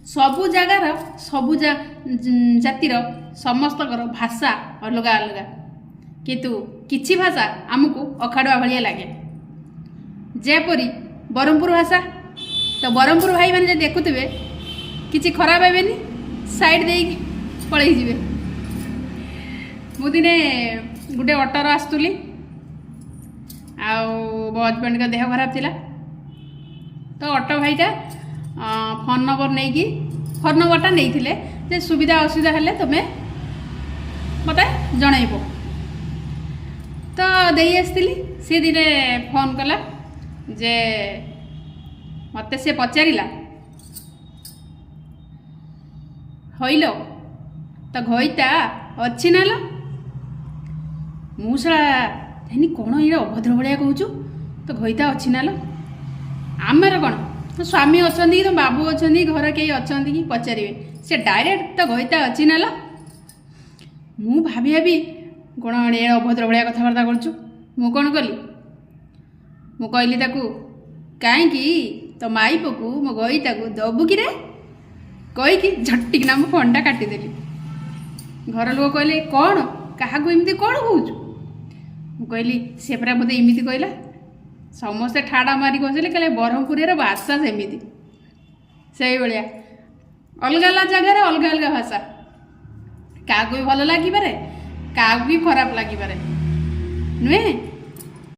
सबु जगार सबु जातिर समस्तकर भाषा अलग अलग किंतु किछि भाषा आमको अखाड़ुआ भाया लगे जेपरी ब्रह्मपुर भाषा तो ब्रह्मपुर भाई मैंने देखुवे किछि खराब हेबेनी साइड दे पलि जीवे मु दिने गोटे ऑटोर आसुली मो हजबैंड का देह खराब थिला तो ऑटो भाईटा फोन नंबर नहीं कि फोन नंबरटा नहीं थिले जे सुविधा असुविधा हेले तुमे मते जणाइबो तो देई आसतिली से दिने फोन कला जे मते से पचारिला हईलो तो घईता अच्छी ना लो मुसा जानी कौन ये अभद्र भाया कहूँ तो घईता अच्छी ना लो आमर कौन तो स्वामी अच्छा कि तो बाबू अच्छा घर कई अच्छा कि पचारे से डायरेक्ट तो घईता अच्छी ना लो मु भाभी भाभी कौन ये अभद्र भाया कथबार्ता करूँ कौन कली मु कहली ताकू कहीं तो माइप को मो गईता को दबु कि कहीकि झटिकना मो फोनटा काटिदेली घर लोग कहले कौन क्या एमती कौन कौचु कहली सी पूरा मत एमती कहला समस्ते ठाड़ा मारिक बसले कहले ब्रह्मपुर भाषा सेमती से भाया अलग अलग जगार अलग अलग भाषा क्या भी भल लगिपे क्या भी खराब लगिपे नुहे।